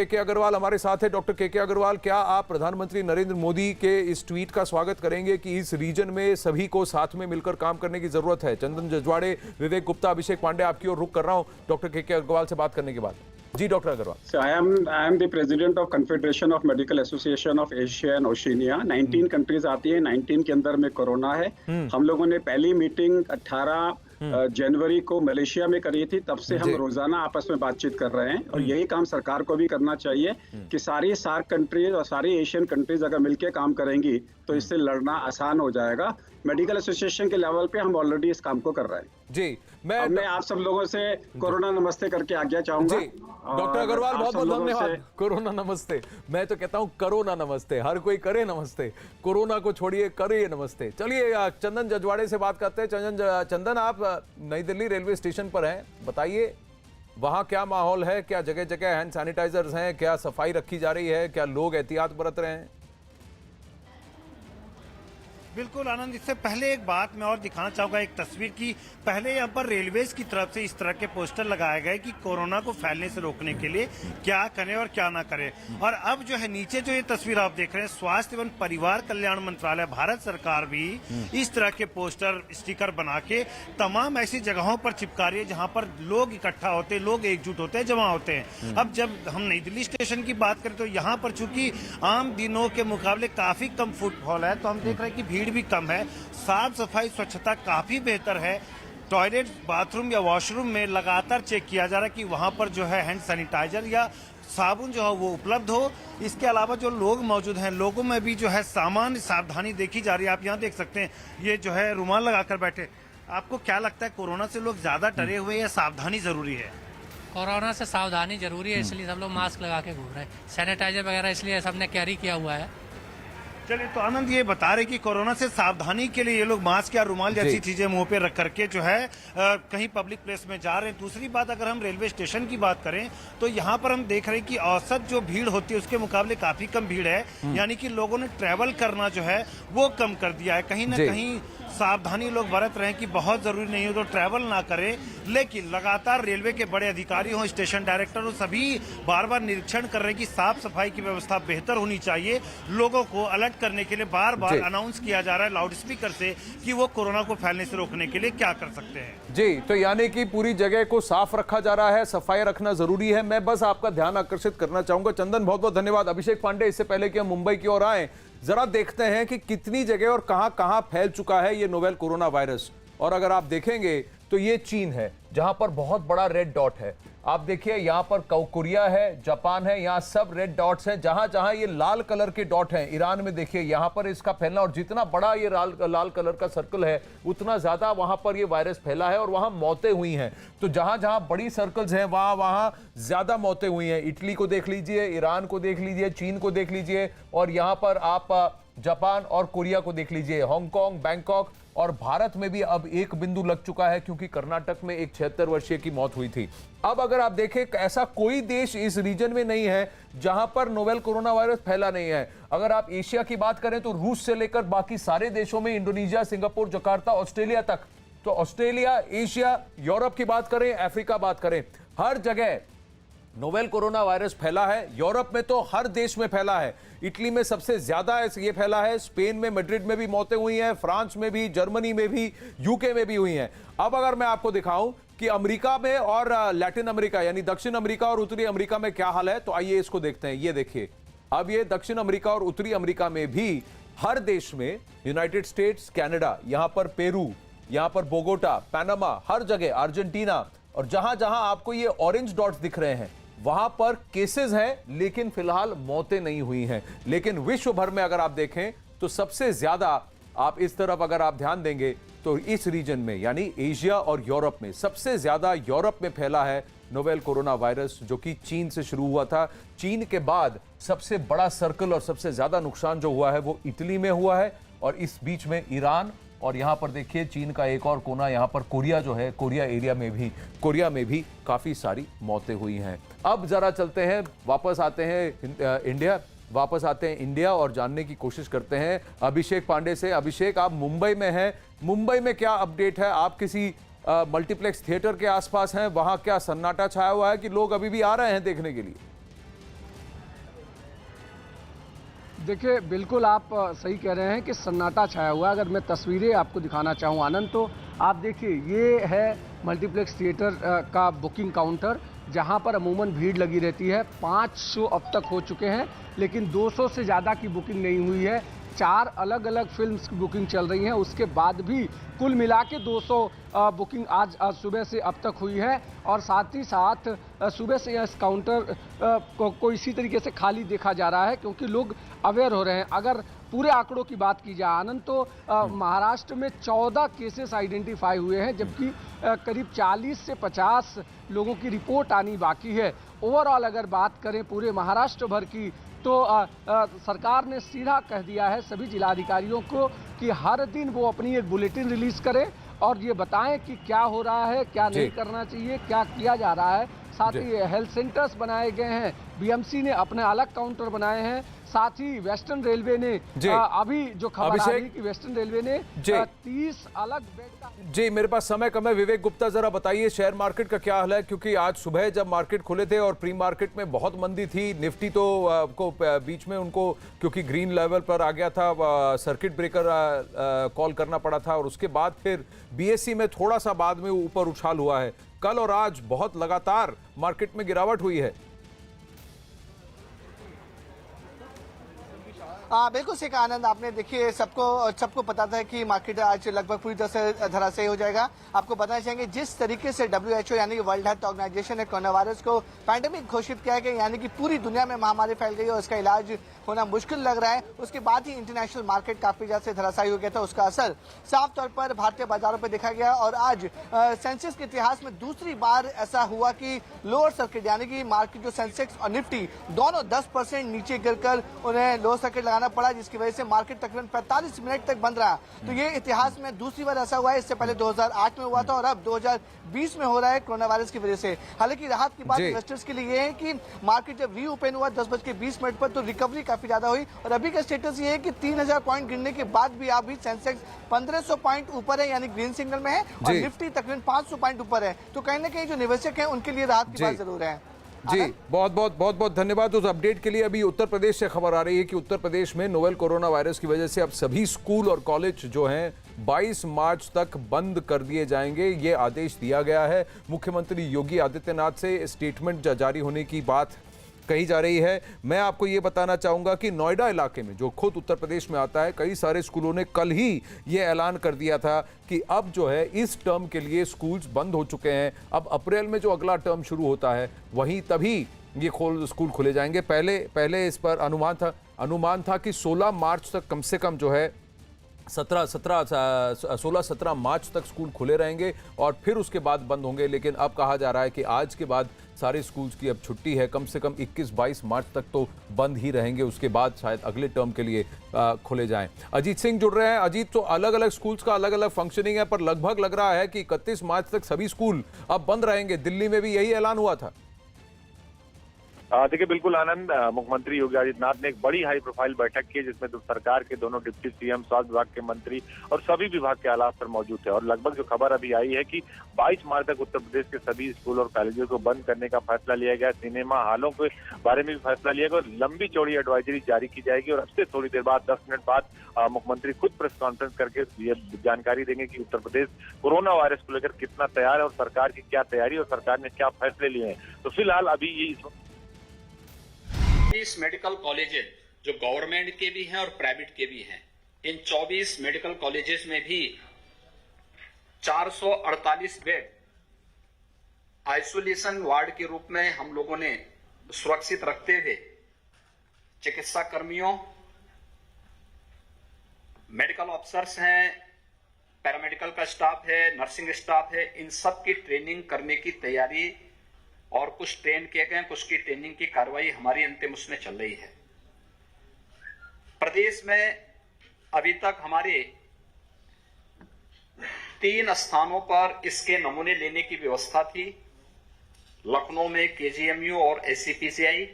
के अग्रवाल हमारे साथ है। डॉक्टर के अग्रवाल, क्या आप प्रधानमंत्री नरेंद्र मोदी के इस ट्वीट का स्वागत करेंगे कि इस रीजन में सभी को साथ में मिलकर काम करने की जरूरत है? चंदन जजवाड़े, विवेक गुप्ता, अभिषेक पांडे, आपकी ओर रुख कर रहा हूं डॉक्टर के अग्रवाल से बात करने के बाद। जी doctor Agrawal. So I am the president of Confederation of Medical Association of Asia and Oceania। 19 countries आती है, 19 के अंदर में कोरोना है। हम लोगों ने पहली मीटिंग 18 जनवरी को मलेशिया में करी थी, तब से हम रोजाना आपस में बातचीत कर रहे हैं और यही काम सरकार को भी करना चाहिए कि सारी सार्क कंट्रीज और सारी एशियन कंट्रीज अगर मिलकर काम करेंगी तो इससे लड़ना आसान हो जाएगा। मेडिकल एसोसिएशन के लेवल पे हम ऑलरेडी इस काम को कर रहे हैं। जी मैं आप सब लोगों से कोरोना नमस्ते करके आज्ञा चाहूंगा। डॉक्टर अग्रवाल बहुत बहुत धन्यवाद। कोरोना नमस्ते, मैं तो कहता हूँ कोरोना नमस्ते, हर कोई करे नमस्ते, कोरोना को छोड़िए, करे नमस्ते। चलिए चंदन जजवाड़े से बात करते हैं। चंदन, आप नई दिल्ली रेलवे स्टेशन पर हैं, बताइए वहां क्या माहौल है? क्या जगह जगह हैंड सैनिटाइजर्स हैं? क्या सफाई रखी जा रही है? क्या लोग एहतियात बरत रहे हैं? बिल्कुल आनंद, इससे पहले एक बात मैं और दिखाना चाहूंगा, एक तस्वीर की। पहले यहाँ पर रेलवेज की तरफ से इस तरह के पोस्टर लगाए गए कि कोरोना को फैलने से रोकने के लिए क्या करें और क्या ना करें। और अब जो है नीचे जो ये तस्वीर आप देख रहे हैं, स्वास्थ्य एवं परिवार कल्याण मंत्रालय, भारत सरकार भी इस तरह के पोस्टर स्टिकर बना के तमाम ऐसी जगहों पर चिपका रही है जहाँ पर लोग इकट्ठा होते हैं, लोग एकजुट होते हैं, जमा होते हैं। अब जब हम नई दिल्ली स्टेशन की बात करें तो यहाँ पर चूंकि आम दिनों के मुकाबले काफी कम फुटफॉल है, तो हम देख रहे हैं कि भीड़ भी कम है, साफ सफाई स्वच्छता काफी बेहतर है। टॉयलेट, बाथरूम या वॉशरूम में लगातार चेक किया जा रहा है कि वहां पर जो है हैंड सैनिटाइजर या साबुन जो है वो उपलब्ध हो। इसके अलावा जो लोग मौजूद हैं, लोगों में भी जो है सामान्य सावधानी देखी जा रही है। आप यहाँ देख सकते हैं, ये जो है रुमाल लगाकर बैठे। आपको क्या लगता है, कोरोना से लोग ज्यादा डरे हुए या सावधानी जरूरी है? कोरोना से सावधानी जरूरी है, इसलिए सब लोग मास्क लगा के घूम रहे हैं, सैनिटाइजर वगैरह इसलिए सबने कैरी किया हुआ है। चलिए, तो आनंद ये बता रहे कि कोरोना से सावधानी के लिए ये लोग मास्क या रुमाल जैसी चीजें मुंह पे रख करके जो है कहीं पब्लिक प्लेस में जा रहे हैं। दूसरी बात, अगर हम रेलवे स्टेशन की बात करें तो यहाँ पर हम देख रहे हैं कि औसत जो भीड़ होती है उसके मुकाबले काफी कम भीड़ है, यानी कि लोगों ने ट्रैवल करना जो है वो कम कर दिया है। कहीं ना कहीं सावधानी लोग बरत रहे हैं कि बहुत जरूरी नहीं हो तो ट्रैवल ना करें, लेकिन लगातार रेलवे के बड़े अधिकारी हों, स्टेशन डायरेक्टर हो, सभी बार बार निरीक्षण कर रहे हैं कि साफ सफाई की व्यवस्था बेहतर होनी चाहिए। लोगों को अलर्ट करने के लिए बार बार अनाउंस किया जा रहा है लाउड स्पीकर से कि वो कोरोना को फैलने से रोकने के लिए क्या कर सकते हैं। जी, तो यानी कि पूरी जगह को साफ रखा जा रहा है, सफाई रखना जरूरी है। मैं बस आपका ध्यान आकर्षित करना चाहूंगा। चंदन, बहुत बहुत धन्यवाद। अभिषेक पांडे, इससे पहले कि हम मुंबई की ओर आए, जरा देखते हैं कि कितनी जगह और कहां कहां फैल चुका है ये नोवेल कोरोना वायरस। और अगर आप देखेंगे तो ये चीन है जहां पर बहुत बड़ा रेड डॉट है। आप देखिए यहां पर कोरिया है, जापान है, यहां सब रेड डॉट्स हैं। जहां जहां ये लाल कलर के डॉट हैं, ईरान में देखिए यहां पर इसका फैलना, और जितना बड़ा ये लाल कलर का सर्कल है उतना ज्यादा वहां पर ये वायरस फैला है और वहां मौतें हुई हैं। तो जहां जहां बड़ी सर्कल्स हैं वहां ज्यादा मौतें हुई हैं। इटली को देख लीजिए, ईरान को देख लीजिए, चीन को देख लीजिए, और यहां पर आप जापान और कोरिया को देख लीजिए, हांगकांग, बैंकॉक और भारत में भी अब 1 बिंदु लग चुका है, क्योंकि कर्नाटक में एक 76 वर्षीय की मौत हुई थी। अब अगर आप देखें, ऐसा कोई देश इस रीजन में नहीं है जहां पर नोवेल कोरोना वायरस फैला नहीं है। अगर आप एशिया की बात करें तो रूस से लेकर बाकी सारे देशों में, इंडोनेशिया, सिंगापुर, जकार्ता, ऑस्ट्रेलिया तक, तो ऑस्ट्रेलिया, एशिया, यूरोप की बात करें, अफ्रीका बात करें, हर जगह नोवेल कोरोना वायरस फैला है। यूरोप में तो हर देश में फैला है। इटली में सबसे ज्यादा ये फैला है, स्पेन में, मैड्रिड में भी मौतें हुई हैं, फ्रांस में भी, जर्मनी में भी, यूके में भी हुई हैं। अब अगर मैं आपको दिखाऊं कि अमेरिका में और लैटिन अमेरिका यानी दक्षिण अमेरिका और उत्तरी अमेरिका में क्या हाल है, तो आइए इसको देखते हैं। ये देखिए, अब ये दक्षिण अमेरिका और उत्तरी अमेरिका में भी हर देश में, यूनाइटेड स्टेट्स, कनाडा, यहां पर पेरू, यहां पर बोगोटा, पनामा, हर जगह, अर्जेंटीना, और जहां जहां आपको ये ऑरेंज डॉट्स दिख रहे हैं वहां पर केसेस हैं, लेकिन फिलहाल मौतें नहीं हुई हैं। लेकिन विश्व भर में अगर आप देखें तो सबसे ज्यादा, आप इस तरफ अगर आप ध्यान देंगे तो इस रीजन में यानी एशिया और यूरोप में सबसे ज्यादा यूरोप में फैला है नोवेल कोरोना वायरस, जो कि चीन से शुरू हुआ था। चीन के बाद सबसे बड़ा सर्कल और सबसे ज्यादा नुकसान जो हुआ है वो इटली में हुआ है, और इस बीच में ईरान, और यहां पर देखिए चीन का एक और कोना, यहां पर कोरिया जो है, कोरिया एरिया में भी, कोरिया में भी काफी सारी मौतें हुई हैं। अब जरा चलते हैं, वापस आते हैं इंडिया और जानने की कोशिश करते हैं अभिषेक पांडे से। अभिषेक, आप मुंबई में हैं, मुंबई में क्या अपडेट है? आप किसी मल्टीप्लेक्स थिएटर के आसपास हैं, वहां क्या सन्नाटा छाया हुआ है कि लोग अभी भी आ रहे हैं देखने के लिए? देखिए, बिल्कुल आप सही कह रहे हैं कि सन्नाटा छाया हुआ है। अगर मैं तस्वीरें आपको दिखाना चाहूँ आनंद, तो आप देखिए, ये है मल्टीप्लेक्स थिएटर का बुकिंग काउंटर, जहां पर अमूमन भीड़ लगी रहती है। 5 शो अब तक हो चुके हैं, लेकिन 200 से ज़्यादा की बुकिंग नहीं हुई है। 4 अलग अलग फिल्म्स की बुकिंग चल रही है, उसके बाद भी कुल मिला के 200 बुकिंग आज सुबह से अब तक हुई है। और साथ ही साथ सुबह से इस काउंटर को इसी तरीके से खाली देखा जा रहा है, क्योंकि लोग अवेयर हो रहे हैं। अगर पूरे आंकड़ों की बात की जाए आनंद, तो महाराष्ट्र में 14 केसेस आइडेंटिफाई हुए हैं, जबकि करीब 40 से 50 लोगों की रिपोर्ट आनी बाकी है। ओवरऑल अगर बात करें पूरे महाराष्ट्र भर की, तो सरकार ने सीधा कह दिया है सभी जिलाधिकारियों को कि हर दिन वो अपनी एक बुलेटिन रिलीज करें और ये बताएं कि क्या हो रहा है, क्या नहीं करना चाहिए, क्या किया जा रहा है। साथ ही हेल्थ सेंटर्स बनाए गए हैं, बीएमसी ने अपने अलग काउंटर बनाए हैं। साथ ही वेस्टर्न रेलवे ने अभी जो खबर आ रही है कि वेस्टर्न रेलवे ने 30 अलग बेड का। जी, मेरे पास समय कम है। विवेक गुप्ता, जरा बताइए शेयर मार्केट का क्या हाल है, क्योंकि आज सुबह जब मार्केट खुले थे और प्री मार्केट में बहुत मंदी थी, निफ्टी तो को बीच में उनको, क्योंकि ग्रीन लेवल पर आ गया था, सर्किट ब्रेकर कॉल करना पड़ा था, और उसके बाद फिर बीएसई में थोड़ा सा बाद में ऊपर उछाल हुआ है। कल और आज बहुत लगातार मार्केट में गिरावट हुई है। बिल्कुल सही कहा आनंद आपने। देखिए, सबको पता था कि मार्केट आज लगभग पूरी तरह से धराशायी हो जाएगा। आपको बताना चाहेंगे, जिस तरीके से WHO यानी कि वर्ल्ड हेल्थ ऑर्गेनाइजेशन ने कोरोना वायरस को पैंडेमिक घोषित किया है, यानी कि पूरी दुनिया में महामारी फैल गई और इसका इलाज होना मुश्किल लग रहा है, उसके बाद ही इंटरनेशनल मार्केट काफी ज्यादा से धराशायी हो गया था। उसका असर साफ तौर पर भारतीय बाजारों पर देखा गया, और आज सेंसेक्स के इतिहास में दूसरी बार ऐसा हुआ कि लोअर सर्किट यानी कि मार्केट जो सेंसेक्स और निफ्टी दोनों 10% नीचे गिरकर उन्हें लोअर सर्किट लगाना पड़ा, जिसकी वजह से मार्केट तकरीबन 45 मिनट तक बंद रहा। तो ये इतिहास में दूसरी बार ऐसा हुआ है। इससे पहले 2008 में हुआ था और अब 2020 में हो रहा है कोरोना वायरस की वजह से। हालांकि राहत की बात इन्वेस्टर्स के लिए ये है कि मार्केट जब रीओपन हुआ 10:20 पर, तो रिकवरी काफी ज्यादा हुई, और अभी का स्टेटस ये है कि 3000 पॉइंट गिरने के बाद भी अभी सेंसेक्स 1500 पॉइंट ऊपर है, यानी ग्रीन सिग्नल में है, और निफ्टी तकरीबन 500 पॉइंट ऊपर है। तो कहीं ना कहीं जो निवेशक है उनके लिए राहत की बात जरूर है। जी, बहुत धन्यवाद उस अपडेट के लिए। अभी उत्तर प्रदेश से खबर आ रही है कि उत्तर प्रदेश में नोवेल कोरोना वायरस की वजह से अब सभी स्कूल और कॉलेज जो हैं 22 मार्च तक बंद कर दिए जाएंगे। ये आदेश दिया गया है। मुख्यमंत्री योगी आदित्यनाथ से स्टेटमेंट जारी होने की बात कही जा रही है। मैं आपको ये बताना चाहूंगा कि नोएडा इलाके में, जो खुद उत्तर प्रदेश में आता है, कई सारे स्कूलों ने कल ही ये ऐलान कर दिया था कि अब जो है इस टर्म के लिए स्कूल्स बंद हो चुके हैं। अब अप्रैल में जो अगला टर्म शुरू होता है वहीं तभी ये स्कूल खुले जाएंगे। पहले इस पर अनुमान था कि 16 मार्च तक कम से कम जो है 16-17 मार्च तक स्कूल खुले रहेंगे और फिर उसके बाद बंद होंगे। लेकिन अब कहा जा रहा है कि आज के बाद सारे स्कूल्स की अब छुट्टी है, कम से कम 21-22 मार्च तक तो बंद ही रहेंगे, उसके बाद शायद अगले टर्म के लिए खोले जाएं। अजीत सिंह जुड़ रहे हैं। अजीत, तो अलग अलग स्कूल्स का अलग अलग फंक्शनिंग है, पर लगभग लग रहा है कि 31 मार्च तक सभी स्कूल अब बंद रहेंगे। दिल्ली में भी यही ऐलान हुआ था। देखिए बिल्कुल आनंद, मुख्यमंत्री योगी आदित्यनाथ ने एक बड़ी हाई प्रोफाइल बैठक की जिसमें सरकार के दोनों डिप्टी सीएम, स्वास्थ्य विभाग के मंत्री और सभी विभाग के आला अफसर मौजूद थे। और लगभग जो खबर अभी आई है कि 22 मार्च तक उत्तर प्रदेश के सभी स्कूल और कॉलेजों को बंद करने का फैसला लिया गया। सिनेमा हॉलों के बारे में भी फैसला लिया गया और लंबी चौड़ी एडवाइजरी जारी की जाएगी। और अब से थोड़ी देर बाद 10 मिनट बाद मुख्यमंत्री खुद प्रेस कॉन्फ्रेंस करके ये जानकारी देंगे कि उत्तर प्रदेश कोरोना वायरस को लेकर कितना तैयार है और सरकार की क्या तैयारी और सरकार ने क्या फैसले लिए हैं। तो फिलहाल अभी ये 24 मेडिकल कॉलेजेस जो गवर्नमेंट के भी हैं और प्राइवेट के भी हैं, इन 24 मेडिकल कॉलेजेस में भी 448 बेड आइसोलेशन वार्ड के रूप में हम लोगों ने सुरक्षित रखते हुए चिकित्सा कर्मियों, मेडिकल ऑफिसर्स हैं, पैरामेडिकल का स्टाफ है, नर्सिंग स्टाफ है, इन सब की ट्रेनिंग करने की तैयारी और कुछ ट्रेन किए गए, कुछ की ट्रेनिंग की कार्रवाई हमारी अंतिम उसमें चल रही है। प्रदेश में अभी तक हमारे 3 स्थानों पर इसके नमूने लेने की व्यवस्था थी। लखनऊ में केजीएमयू और एससीपीसीआई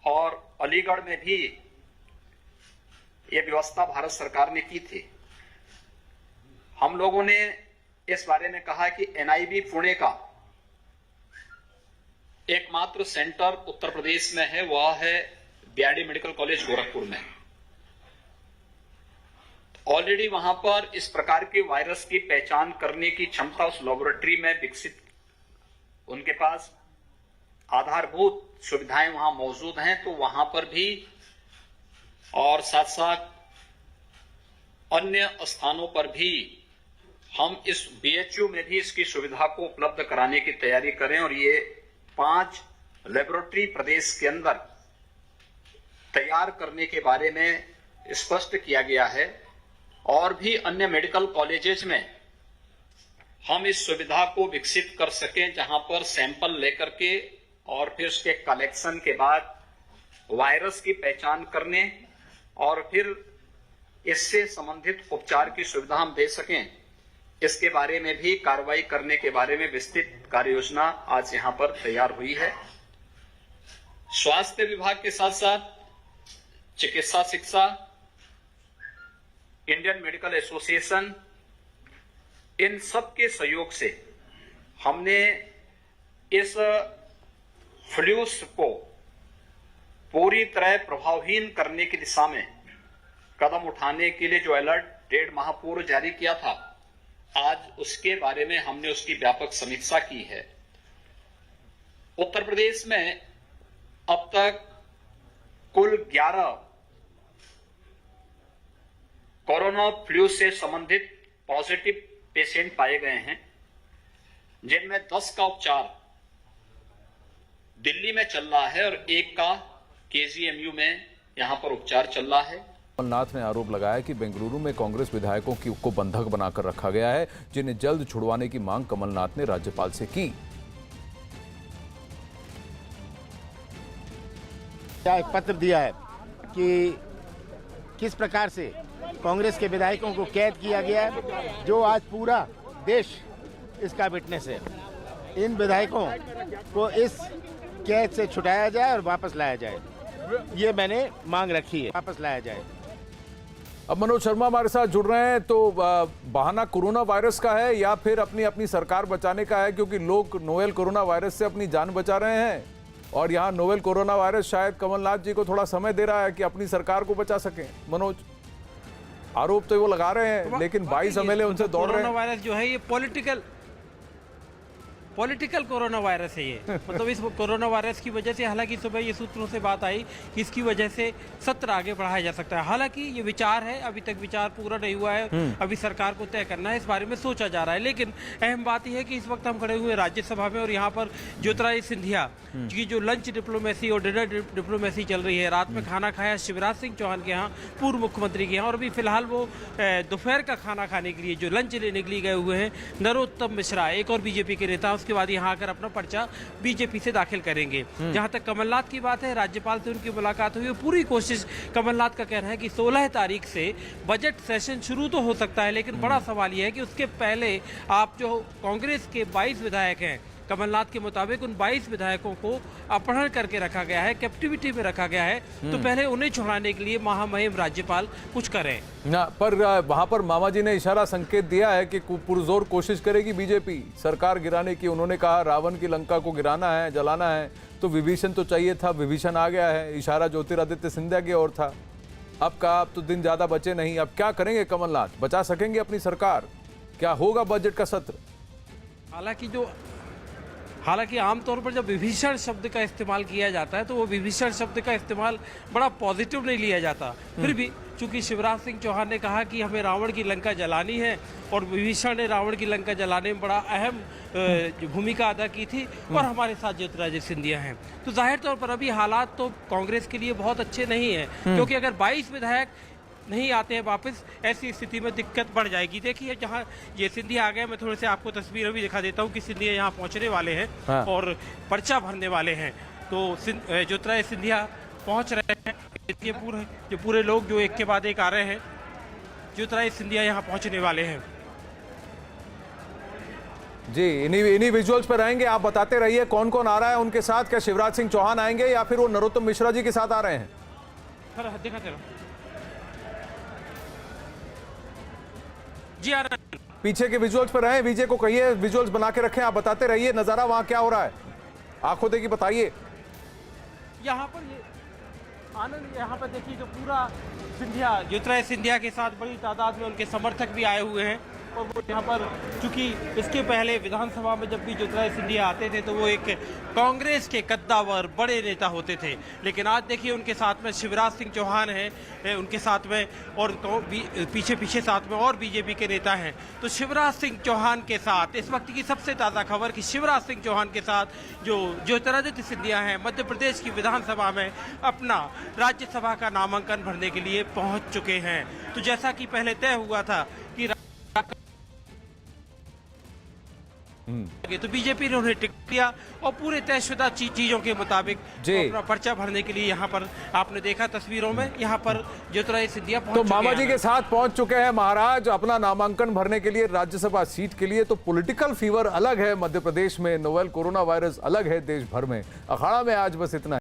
और अलीगढ़ में भी यह व्यवस्था भारत सरकार ने की थी। हम लोगों ने इस बारे में कहा कि एनआईवी पुणे का एकमात्र सेंटर उत्तर प्रदेश में है, वह है बीआरडी मेडिकल कॉलेज गोरखपुर में। ऑलरेडी वहां पर इस प्रकार के वायरस की पहचान करने की क्षमता उस लैबोरेटरी में विकसित, उनके पास आधारभूत सुविधाएं वहां मौजूद हैं, तो वहां पर भी और साथ साथ अन्य स्थानों पर भी हम इस बीएचयू में भी इसकी सुविधा को उपलब्ध कराने की तैयारी करें। और ये 5 लेबोरेटरी प्रदेश के अंदर तैयार करने के बारे में स्पष्ट किया गया है। और भी अन्य मेडिकल कॉलेजेस में हम इस सुविधा को विकसित कर सकें, जहां पर सैंपल लेकर के और फिर उसके कलेक्शन के बाद वायरस की पहचान करने और फिर इससे संबंधित उपचार की सुविधा हम दे सकें, इसके बारे में भी कार्रवाई करने के बारे में विस्तृत कार्य योजना आज यहां पर तैयार हुई है। स्वास्थ्य विभाग के साथ साथ चिकित्सा शिक्षा, इंडियन मेडिकल एसोसिएशन, इन सब के सहयोग से हमने इस फ्लूस को पूरी तरह प्रभावहीन करने की दिशा में कदम उठाने के लिए जो अलर्ट 1.5 माह पूर्व जारी किया था, आज उसके बारे में हमने उसकी व्यापक समीक्षा की है। उत्तर प्रदेश में अब तक कुल 11 कोरोना फ्लू से संबंधित पॉजिटिव पेशेंट पाए गए हैं, जिनमें 10 का उपचार दिल्ली में चल रहा है और 1 का केजीएमयू में यहां पर उपचार चल रहा है। कमलनाथ ने आरोप लगाया कि बेंगलुरु में कांग्रेस विधायकों को बंधक बनाकर रखा गया है, जिन्हें जल्द छुड़वाने की मांग कमलनाथ ने राज्यपाल से की। क्या एक पत्र दिया है कि किस प्रकार से कांग्रेस के विधायकों को कैद किया गया है, जो आज पूरा देश इसका विटनेस है। इन विधायकों को इस कैद से छुटाया जाए और वापस लाया जाए, ये मैंने मांग रखी है, वापस लाया जाए। अब मनोज शर्मा हमारे साथ जुड़ रहे हैं। तो बहाना कोरोना वायरस का है या फिर अपनी सरकार बचाने का है, क्योंकि लोग नोवेल कोरोना वायरस से अपनी जान बचा रहे हैं और यहाँ नोवेल कोरोना वायरस शायद कमलनाथ जी को थोड़ा समय दे रहा है कि अपनी सरकार को बचा सकें। मनोज, आरोप तो वो लगा रहे हैं, लेकिन 22 एमएलए उनसे दौड़ रहे हैं। कोरोना वायरस जो है ये पॉलिटिकल कोरोना वायरस है ये। मतलब इस कोरोना वायरस की वजह से, हालांकि सुबह ये सूत्रों से बात आई कि इसकी वजह से सत्र आगे बढ़ाया जा सकता है। हालांकि ये विचार है, अभी तक विचार पूरा नहीं हुआ है, अभी सरकार को तय करना है, इस बारे में सोचा जा रहा है। लेकिन अहम बात यह है कि इस वक्त हम खड़े हुए राज्यसभा में और यहाँ पर ज्योतिरादित्य सिंधिया की जो लंच डिप्लोमेसी और डिनर डिप्लोमेसी चल रही है, रात में खाना खाया शिवराज सिंह चौहान के यहाँ, पूर्व मुख्यमंत्री के यहाँ, और अभी फिलहाल वो दोपहर का खाना खाने के लिए जो लंच लेने के लिए गए हुए हैं नरोत्तम मिश्रा, एक और बीजेपी के नेता, उसके बाद यहाँ आकर अपना पर्चा बीजेपी से दाखिल करेंगे। जहाँ तक कमलनाथ की बात है, राज्यपाल से उनकी मुलाकात हुई, पूरी कोशिश, कमलनाथ का कहना है कि 16 तारीख से बजट सेशन शुरू तो हो सकता है, लेकिन बड़ा सवाल यह है कि उसके पहले आप जो कांग्रेस के 22 विधायक हैं, कमलनाथ के मुताबिक उन 22 विधायकों को अपहरण करके रखा गया है, कैप्टिविटी में रखा गया है, तो पहले उन्हें छुड़ाने के लिए महामहिम राज्यपाल कुछ करें ना। पर वहां पर मामा जी ने इशारा संकेत दिया है कि पुरजोर कोशिश करेगी बीजेपी सरकार गिराने की। उन्होंने कहा रावण की लंका को गिराना है, जलाना है, तो विभीषण तो चाहिए था, विभीषण आ गया है। इशारा ज्योतिरादित्य सिंधिया की ओर था। अब कहा अब तो दिन ज्यादा बचे नहीं, अब क्या करेंगे कमलनाथ? बचा सकेंगे अपनी सरकार? क्या होगा बजट का सत्र? हालांकि आमतौर पर जब विभीषण शब्द का इस्तेमाल किया जाता है तो वो विभीषण शब्द का इस्तेमाल बड़ा पॉजिटिव नहीं लिया जाता। फिर भी चूंकि शिवराज सिंह चौहान ने कहा कि हमें रावण की लंका जलानी है और विभीषण ने रावण की लंका जलाने में बड़ा अहम भूमिका अदा की थी, और हमारे साथ ज्योतिरादित्य सिंधिया हैं, तो जाहिर तौर पर अभी हालात तो कांग्रेस के लिए बहुत अच्छे नहीं है, क्योंकि अगर 22 विधायक नहीं आते हैं वापस, ऐसी स्थिति में दिक्कत बढ़ जाएगी। देखिए जहाँ ये सिंधिया आ गए, मैं थोड़े से आपको तस्वीर भी दिखा देता हूँ कि सिंधिया यहाँ पहुँचने वाले हैं और पर्चा भरने वाले हैं। तो ज्योतिरादित्य सिंधिया पहुँच रहे हैं। ये पूरे लोग जो एक के बाद एक आ रहे हैं, ज्योतिरादित्य सिंधिया यहाँ पहुँचने वाले हैं। जी, इन्हीं विजुअल्स पर रहेंगे, आप बताते रहिए कौन कौन आ रहा है उनके साथ। क्या शिवराज सिंह चौहान आएंगे या फिर वो नरोत्तम मिश्रा जी के साथ आ रहे हैं? दिखाते रहो जी, आ रहा है। पीछे के विजुअल्स पर रहे, विजय को कहिए विजुअल्स बना के रखें, आप बताते रहिए नजारा वहां क्या हो रहा है, आंखों देखी बताइए। यहाँ पर ये आनंद, यहाँ पर देखिए जो पूरा सिंधिया, ज्योतिरादित्य सिंधिया के साथ बड़ी तादाद में उनके समर्थक भी आए हुए हैं। और वो यहाँ पर, चूंकि इसके पहले विधानसभा में जब भी ज्योतिरादित्य सिंधिया आते थे तो वो एक कांग्रेस के कद्दावर बड़े नेता होते थे, लेकिन आज देखिए उनके साथ में शिवराज सिंह चौहान हैं, उनके साथ में, और पीछे साथ में और बीजेपी के नेता हैं। तो शिवराज सिंह चौहान के साथ इस वक्त की सबसे ताज़ा खबर कि शिवराज सिंह चौहान के साथ जो ज्योतिरादित्य सिंधिया हैं, मध्य प्रदेश की विधानसभा में अपना राज्यसभा का नामांकन भरने के लिए पहुँच चुके हैं। तो जैसा कि पहले तय हुआ था कि तो बीजेपी ने उन्हें टिकट दिया और पूरे तयशुदा चीजों के मुताबिक अपना पर्चा भरने के लिए यहाँ पर आपने देखा तस्वीरों में, यहाँ पर ज्योतिरादित्य सिंधिया पहुंच चुके हैं। तो मामा जी के साथ पहुंच चुके हैं महाराज अपना नामांकन भरने के लिए राज्यसभा सीट के लिए। तो पॉलिटिकल फीवर अलग है मध्य प्रदेश में, नोवेल कोरोना वायरस अलग है देश भर में। अखाड़ा में आज बस इतना।